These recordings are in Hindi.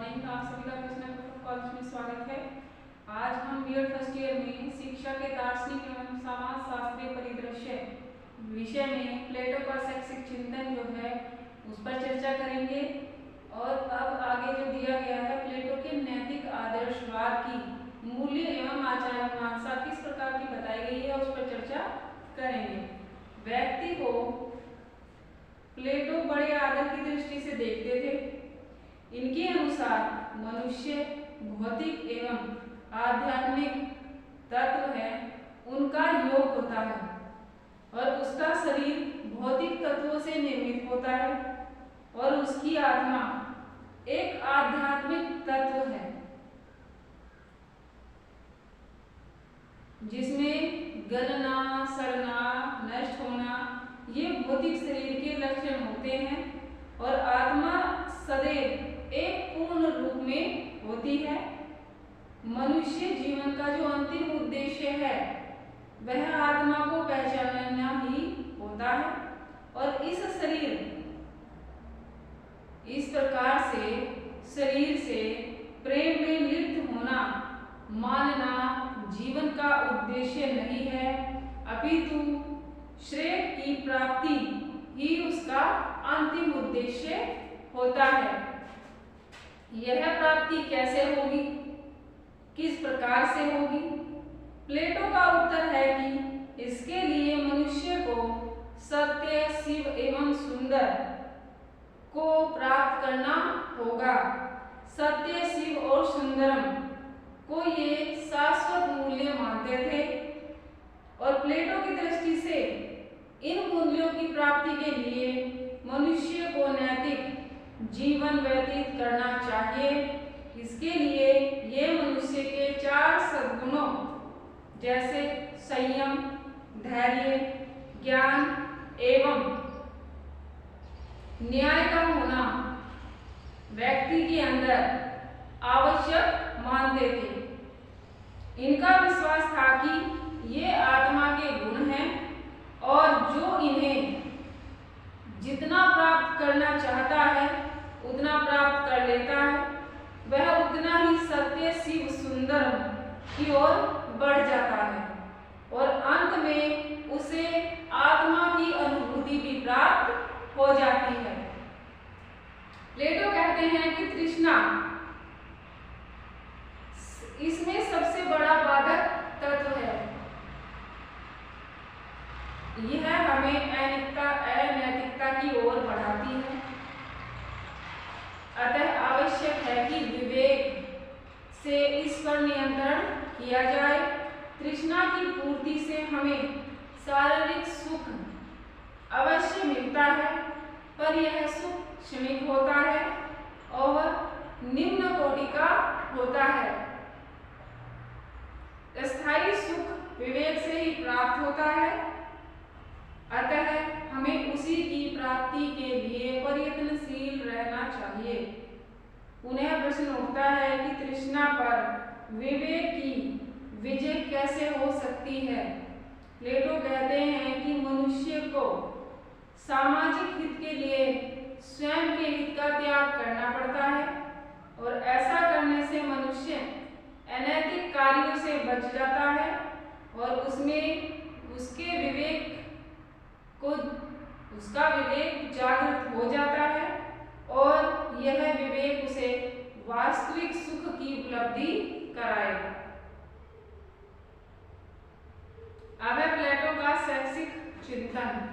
मॉर्निंग। आप सभी का कृष्णा कॉलेज में स्वागत है। आज हम बीएड फर्स्ट ईयर में शिक्षा के दार्शनिक एवं समाज शास्त्रीय परिदृश्य विषय में प्लेटो का शैक्षिक चिंतन जो है उस पर चर्चा करेंगे। और अब आगे जो दिया गया है प्लेटो के नैतिक आदर्शवाद की मूल्य एवं आचार मीमांसा किस प्रकार की बताई गई है उस पर चर्चा करेंगे। व्यक्ति को प्लेटो बड़े आदर की दृष्टि से देखते थे। इनके अनुसार मनुष्य भौतिक एवं आध्यात्मिक तत्व है उनका योग होता है और उसका शरीर भौतिक तत्वों से निर्मित होता है और उसकी आत्मा एक आध्यात्मिक तत्व है जिसमें गलना, सड़ना, नष्ट होना ये भौतिक शरीर के लक्षण होते हैं और आत्मा सदैव एक पूर्ण रूप में होती है। मनुष्य जीवन का जो अंतिम उद्देश्य है वह आत्मा को पहचानना ही होता है और इस प्रकार से शरीर से प्रेम में लिप्त होना मानना जीवन का उद्देश्य नहीं है, अपितु श्रेय की प्राप्ति ही उसका अंतिम उद्देश्य होता है। यह प्राप्ति कैसे होगी, किस प्रकार से होगी? प्लेटो का उत्तर है कि इसके लिए मनुष्य को सत्य, शिव एवं सुंदर को प्राप्त करना होगा। सत्य, शिव और सुंदरम को ये शाश्वत मूल्य मानते थे और प्लेटो की दृष्टि से इन मूल्यों की प्राप्ति के लिए मनुष्य को नैतिक जीवन व्यतीत करना चाहिए। इसके लिए ये मनुष्य के 4 सद्गुणों जैसे संयम, धैर्य, ज्ञान एवं न्याय का होना व्यक्ति के अंदर आवश्यक मानते थे। इनका विश्वास था कि ये आत्मा के गुण हैं और जो इन्हें जितना प्राप्त करना चाहता है उतना प्राप्त कर लेता है, वह उतना ही सत्य, शिव, सुंदर की ओर बढ़ जाता है और अंत में उसे आत्मा की अनुभूति भी प्राप्त हो जाती है। प्लेटो कहते हैं कि तृष्णा इसमें सबसे बड़ा बाधक तत्व है। यह हमें अनैतिकता की ओर बढ़ाती है। अतः आवश्यक है कि विवेक से इस पर नियंत्रण किया जाए। तृष्णा की पूर्ति से हमें शारीरिक सुख अवश्य मिलता है, पर यह सुख क्षणिक होता है और निम्न कोटि का होता है। स्थायी सुख विवेक से ही प्राप्त होता है, अतः हमें उसी की प्राप्ति के लिए प्रयत्नशील रहना चाहिए। पुनः प्रश्न उठता है कि तृष्णा पर विवेक की विजय कैसे हो सकती है? प्लेटो कहते हैं कि मनुष्य को सामाजिक हित के लिए स्वयं के हित का त्याग करना पड़ता है और ऐसा करने से मनुष्य अनैतिक कार्यों से बच जाता है और उसका विवेक जागृत हो जाता है और यह विवेक उसे वास्तविक सुख की उपलब्धि कराएगा। अब है प्लेटो का शैक्षिक चिंतन।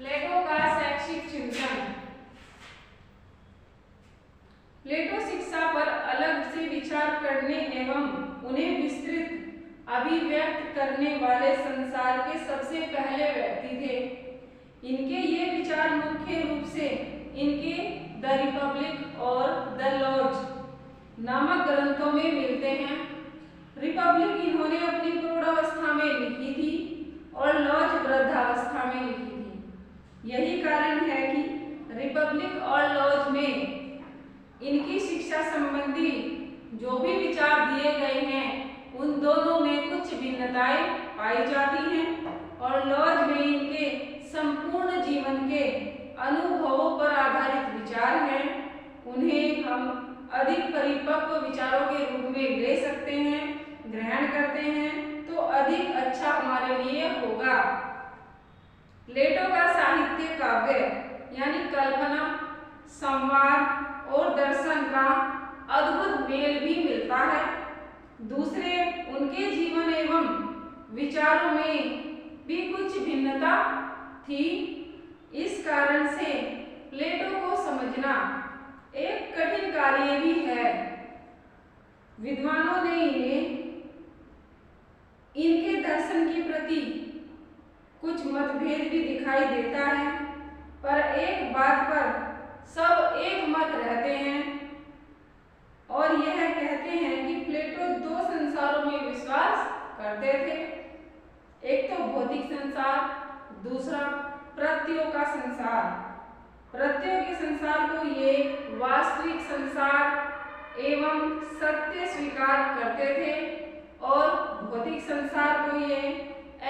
प्लेटो का शैक्षिक चिंतन। प्लेटो शिक्षा पर अलग से विचार करने एवं उन्हें विस्तृत अभिव्यक्त करने वाले संसार के सबसे पहले व्यक्ति थे। इनके ये विचार मुख्य रूप से इनके द रिपब्लिक और द लॉज नामक ग्रंथों में मिलते हैं। रिपब्लिक इन्होंने अपनी प्रौढ़ावस्था में लिखी थी और लॉज वृद्धावस्था में लिखी थी। यही कारण है कि रिपब्लिक और लॉज में इनकी शिक्षा संबंधी जो भी विचार दिए गए हैं उन दोनों में कुछ भिन्नताएं पाई जाती हैं और लॉज में इनके संपूर्ण जीवन के अनुभवों पर आधारित विचार हैं। उन्हें हम अधिक परिपक्व विचारों के रूप में ले सकते हैं, ग्रहण करते हैं तो अधिक अच्छा हमारे लिए होगा। प्लेटो का साहित्य काव्य यानी कल्पना, संवाद और दर्शन का अद्भुत मेल भी मिलता है। दूसरे उनके जीवन एवं विचारों में भी कुछ भिन्नता थी। इस कारण से प्लेटो को समझना एक कठिन कार्य भी है। विद्वानों ने इन्हें इनके दर्शन के प्रति कुछ मतभेद भी दिखाई देता है, पर एक बात पर सब एक मत रहते हैं और यह कहते हैं कि प्लेटो दो संसारों में विश्वास करते थे, एक तो भौतिक संसार, दूसरा प्रत्ययों का संसार। प्रत्ययों के संसार को ये वास्तविक संसार एवं सत्य स्वीकार करते थे और भौतिक संसार को ये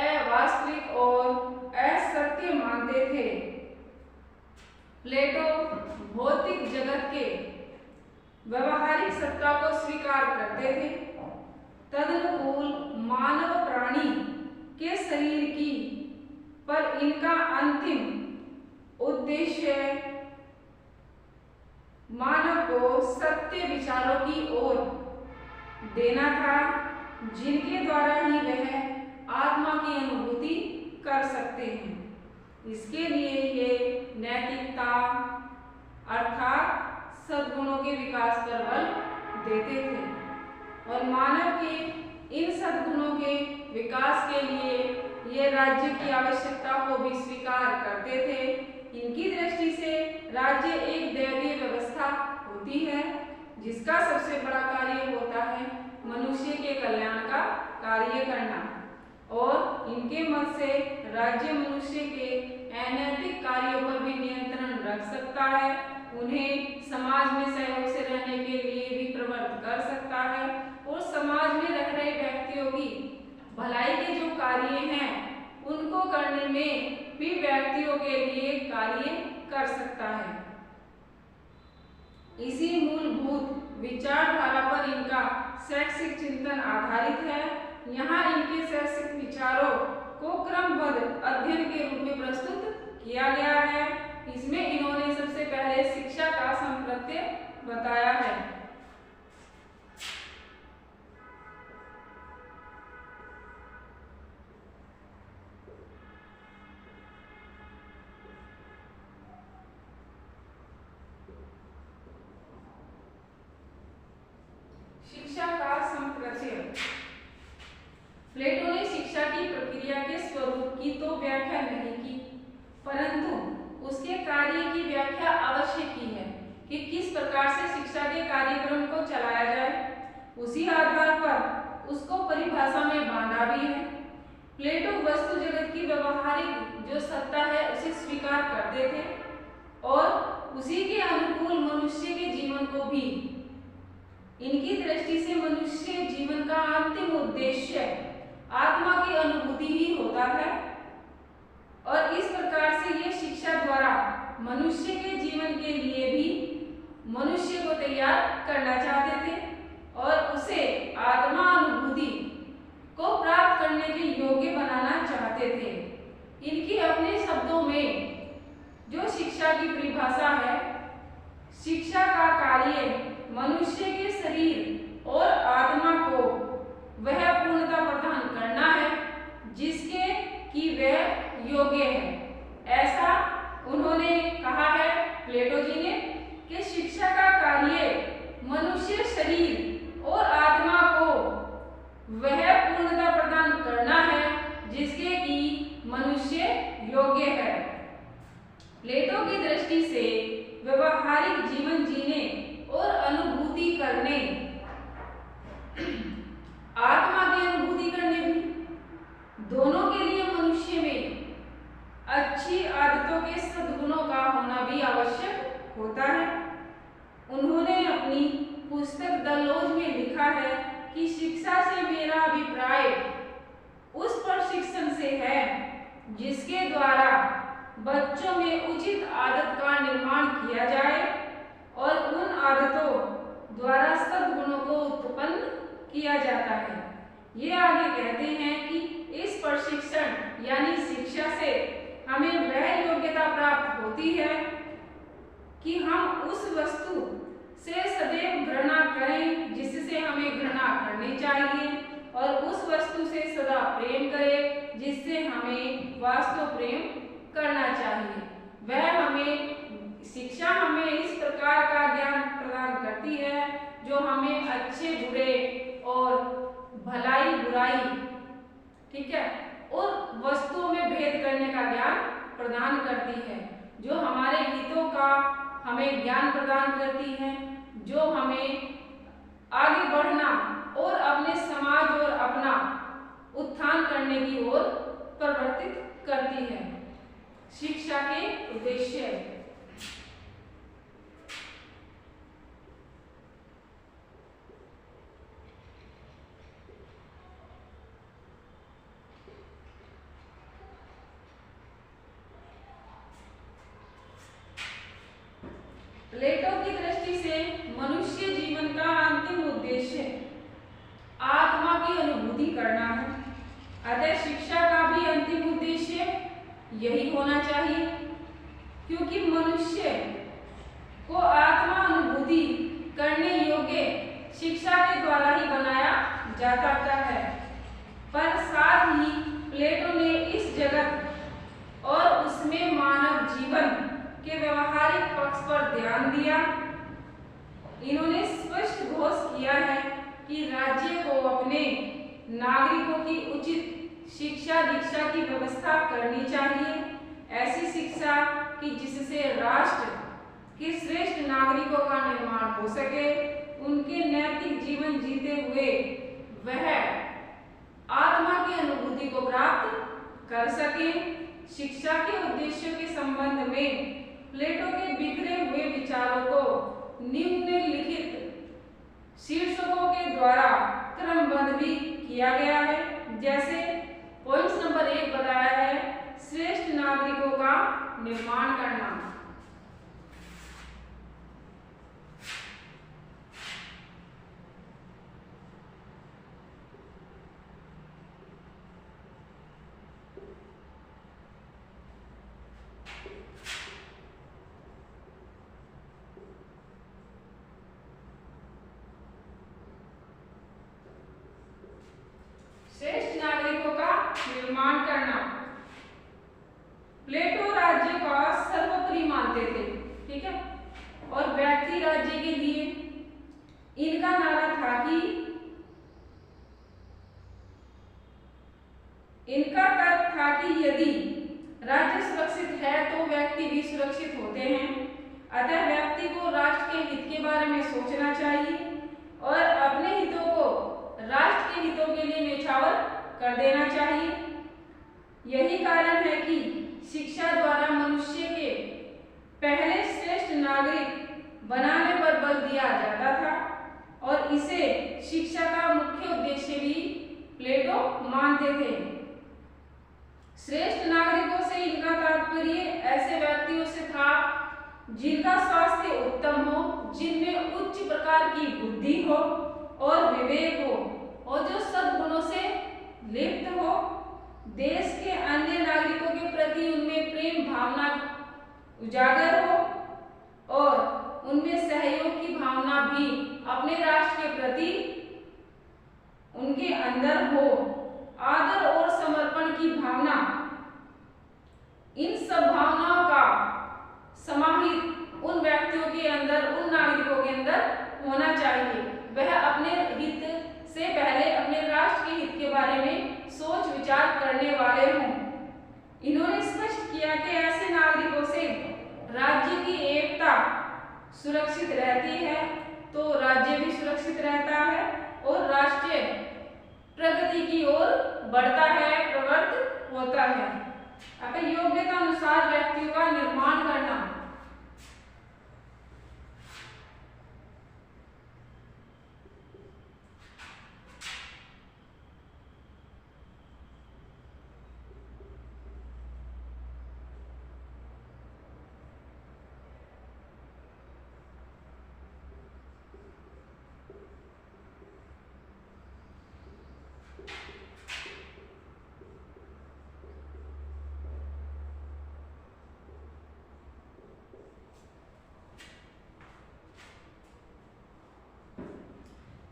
अवास्तविक और असत्य मानते थे। प्लेटो भौतिक जगत के व्यवहारिक सत्ता को स्वीकार करते थे, तदनुकूल मानव प्राणी के शरीर की पर इनका अंतिम उद्देश्य मानव को सत्य विचारों की ओर देना था, जिनके द्वारा ही वह आत्मा की अनुभूति कर सकते हैं। इसके लिए ये नैतिकता अर्थात सद्गुणों के विकास पर बल देते थे और मानव के इन सद्गुणों के विकास के लिए ये राज्य की आवश्यकता को भी स्वीकार करते थे। इनकी दृष्टि से राज्य एक दैवीय व्यवस्था होती है जिसका सबसे बड़ा कार्य होता है मनुष्य के कल्याण का कार्य करना और इनके मत से राज्य मनुष्य के अनैतिक कार्यों पर भी नियंत्रण रख सकता है, उन्हें समाज में सहयोग से रहने के लिए भी प्रवृत्त कर सकता है और समाज में रह रहे व्यक्तियों की भलाई के जो कार्य हैं उनको करने में भी व्यक्तियों के लिए कार्य कर सकता है। इसी मूलभूत विचारधारा पर इनका शैक्षिक चिंतन आधारित है। यहाँ इनके शैक्षिक विचारों को क्रमबद्ध अध्ययन के रूप में प्रस्तुत किया गया है। इसमें इन्होंने सबसे पहले शिक्षा का संप्रत्यय बताया है। शिक्षा का संप्रत्यय। प्लेटो ने शिक्षा की प्रक्रिया के स्वरूप की तो व्याख्या नहीं की, परंतु उसके कार्य की व्याख्या अवश्य की है कि किस प्रकार से शिक्षा के कार्यक्रम को चलाया जाए। उसी आधार पर उसको परिभाषा में बांधा भी है। प्लेटो वस्तु जगत की व्यवहारिक जो सत्ता है उसे स्वीकार करते थे और उसी के अनुकूल मनुष्य के जीवन को भी इनकी दृष्टि से मनुष्य जीवन का अंतिम उद्देश्य आत्मा की अनुभूति ही होता है और इस प्रकार से ये शिक्षा द्वारा मनुष्य के जीवन के लिए भी मनुष्य को तैयार करना चाहते थे और उसे आत्मा अनुभूति को प्राप्त करने के योग्य बनाना चाहते थे। इनकी अपने शब्दों में जो शिक्षा की परिभाषा है, शिक्षा का कार्य मनुष्य के शरीर और आत्मा को वह पूर्णता प्रदान करना है जिसके कि वह योग्य है। ऐसा उन्होंने कहा है प्लेटो जी ने कि शिक्षा का कार्य मनुष्य शरीर और आत्मा को वह पूर्णता प्रदान करना है जिसके कि मनुष्य योग्य है। प्लेटो की दृष्टि से व्यवहारिक जीवन जीने और अनुभूति करने, आत्मा की अनुभूति करने भी, दोनों के लिए मनुष्य में अच्छी आदतों के सद्गुणों का होना भी आवश्यक होता है। उन्होंने अपनी पुस्तक द लॉज में लिखा है कि शिक्षा से मेरा अभिप्राय उस प्रशिक्षण से है जिसके द्वारा बच्चों में उचित आदत का निर्माण किया जाए और उन आदतों द्वारा सद्गुणों को उत्पन्न किया जाता है। ये आगे कहते हैं कि इस प्रशिक्षण यानी शिक्षा से हमें वह योग्यता प्राप्त होती है कि हम उस वस्तु से सदैव घृणा करें जिससे हमें घृणा करनी चाहिए और उस वस्तु से सदा प्रेम करें जिससे हमें वास्तव प्रेम करना चाहिए। वह हमें शिक्षा हमें इस प्रकार का ज्ञान प्रदान करती है जो हमें अच्छे बुरे और भलाई बुराई, ठीक है, और वस्तुओं में भेद करने का ज्ञान प्रदान करती है, जो हमारे हितों का हमें ज्ञान प्रदान करती है, जो हमें आगे बढ़ना और अपने समाज और अपना उत्थान करने की ओर प्रवर्तित करती है। शिक्षा के उद्देश्य। प्लेटो की दृष्टि से मनुष्य जीवन का अंतिम उद्देश्य आत्मा की अनुभूति करना है। अतः शिक्षा का भी अंतिम उद्देश्य यही होना चाहिए, क्योंकि मनुष्य को आत्मा अनुभूति करने योग्य शिक्षा के द्वारा ही बनाया जा सकता है। पर साथ ही प्लेटो ने इस जगत और उसमें मानव जीवन के व्यवहारिक पक्ष पर ध्यान दिया। इन्होंने स्पष्ट घोष किया है कि राज्य को अपने नागरिकों की उचित शिक्षा दीक्षा की व्यवस्था करनी चाहिए, ऐसी शिक्षा कि जिससे राष्ट्र के श्रेष्ठ नागरिकों का निर्माण हो सके, उनके नैतिक जीवन जीते हुए वह आत्मा की अनुभूति को प्राप्त कर सके। शिक्षा के उद्देश्यों के संबंध में प्लेटो के बिखरे हुए विचारों को निम्नलिखित शीर्षकों के द्वारा क्रमबद्ध भी किया गया है। जैसे पॉइंट नंबर 1 बताया है, श्रेष्ठ नागरिकों का निर्माण करना। श्रेष्ठ नागरिकों का निर्माण करना। प्लेटो राज्य का सर्वोपरि मानते थे, ठीक है, और व्यक्ति राज्य के लिए इनका नारा था कि इनका तर्क था कि यदि राज्य सुरक्षित है तो व्यक्ति भी सुरक्षित होते हैं। अतः व्यक्ति को राष्ट्र के हित के बारे में सोचना चाहिए और अपने हितों को राष्ट्र के हितों के लिए न्यौछावर कर देना चाहिए। यही कारण है कि शिक्षा द्वारा मनुष्य के पहले श्रेष्ठ नागरिक बनाने पर बल दिया जाता था और इसे शिक्षा का मुख्य उद्देश्य भी प्लेटो मानते थे। श्रेष्ठ नागरिकों से इनका तात्पर्य ऐसे व्यक्तियों से था जिनका स्वास्थ्य उत्तम हो, जिनमें उच्च प्रकार की बुद्धि हो और विवेक हो और जो सद्गुणों से लिप्त हो, देश के अन्य नागरिकों के प्रति उनमें प्रेम भावना उजागर हो और उनमें सहयोग की भावना भी अपने राष्ट्र के प्रति उनके अंदर हो। आदर और समर्पण की भावना, इन सब भावनाओं का समाहित उन व्यक्तियों के अंदर, उन नागरिकों के अंदर होना चाहिए। वह अपने हित से पहले अपने राष्ट्र के हित के बारे में सोच विचार करने वाले हों। इन्होंने स्पष्ट किया कि ऐसे नागरिकों से राज्य की एकता सुरक्षित रहती है तो राज्य भी सुरक्षित रहता है और राष्ट्र प्रगति की ओर बढ़ता है, प्रवृत्त होता है। अब योग्यता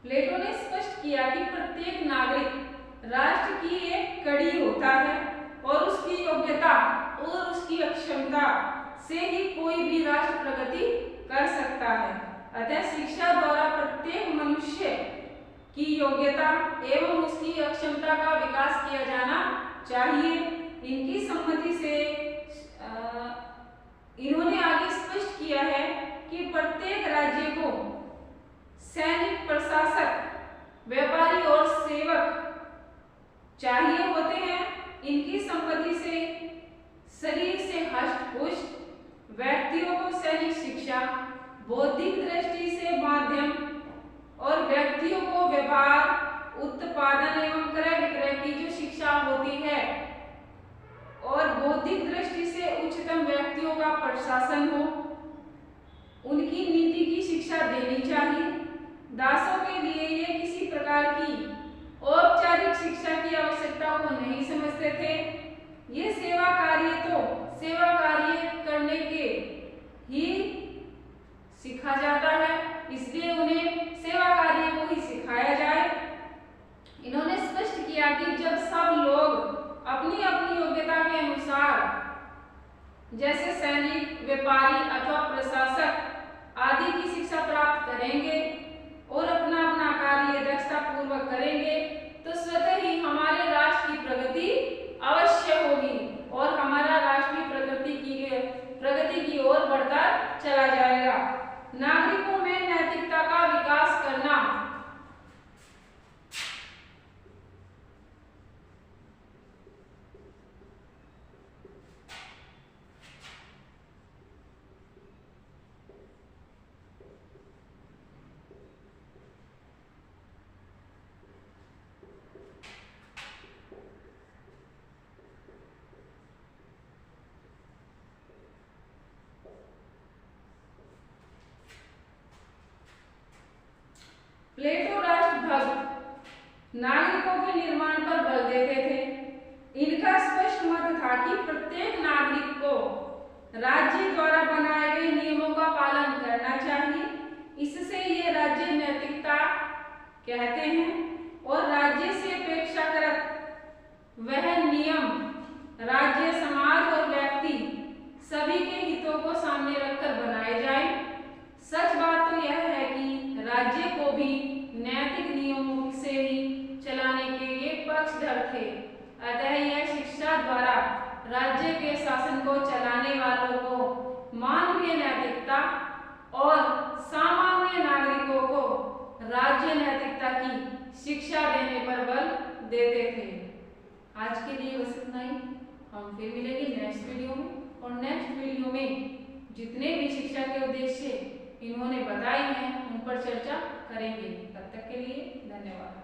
प्लेटो ने स्पष्ट किया कि प्रत्येक नागरिक राष्ट्र की एक कड़ी होता है और उसकी योग्यता और उसकी अक्षमता से ही कोई भी राष्ट्र प्रगति कर सकता है। अतः शिक्षा द्वारा प्रत्येक मनुष्य की योग्यता एवं उसकी अक्षमता का विकास किया जाना चाहिए। इनकी सम्मति से इन्होंने आगे स्पष्ट किया है कि प्रत्येक राज्य को सैनिक, प्रशासक, व्यापारी और सेवक चाहिए होते हैं। इनकी संपत्ति से शरीर से हष्ट-पुष्ट व्यक्तियों को सैनिक शिक्षा, बौद्धिक दृष्टि से माध्यम और व्यक्तियों को व्यापार, उत्पादन एवं क्रय विक्रय की जो शिक्षा होती है और बौद्धिक दृष्टि से उच्चतम व्यक्तियों का प्रशासन हो, उनकी नीति की शिक्षा देनी चाहिए। दासों के लिए ये किसी प्रकार की औपचारिक शिक्षा की आवश्यकता को नहीं समझते थे। ये सेवा कार्य करने के ही सिखा जाता है, इसलिए उन्हें सेवा कार्य को ही सिखाया जाए। इन्होंने स्पष्ट किया कि जब सब लोग अपनी अपनी योग्यता के अनुसार जैसे सैनिक, व्यापारी अथवा प्रशासक आदि की शिक्षा प्राप्त करेंगे और अपना अपना कार्य दक्षता पूर्वक करेंगे तो स्वतः ही हमारे राष्ट्र की प्रगति अवश्य होगी और हमारा राष्ट्र भी प्रगति की ओर बढ़ता चला जाएगा। नागरिकों में नैतिकता का विकास करना प्लेटो राष्ट्रभक्त नागरिकों के निर्माण पर बल देते थे। इनका स्पष्ट मत था कि प्रत्येक नागरिक को राज्य द्वारा बनाए गए नियमों का पालन करना चाहिए। इससे ये राज्य नैतिकता कहते हैं और राज्य से अपेक्षाकृत वह नियम राज्य, समाज और व्यक्ति सभी के हितों को सामने रखकर बनाए जाए। सच बात तो यह है कि राज्य को भी नैतिक नियमों से ही चलाने के ये पक्षधर थे। अतः यह शिक्षा द्वारा राज्य के शासन को चलाने वालों को मानवीय नैतिकता और सामान्य नागरिकों को राज्य नैतिकता की शिक्षा देने पर बल देते थे। आज के लिए बस इतना ही। हम फिर मिलेंगे नेक्स्ट वीडियो में और नेक्स्ट वीडियो में जितने भी शिक्षा के उद्देश्य इन्होंने बताए हैं उन पर चर्चा करेंगे। तब तक के लिए धन्यवाद।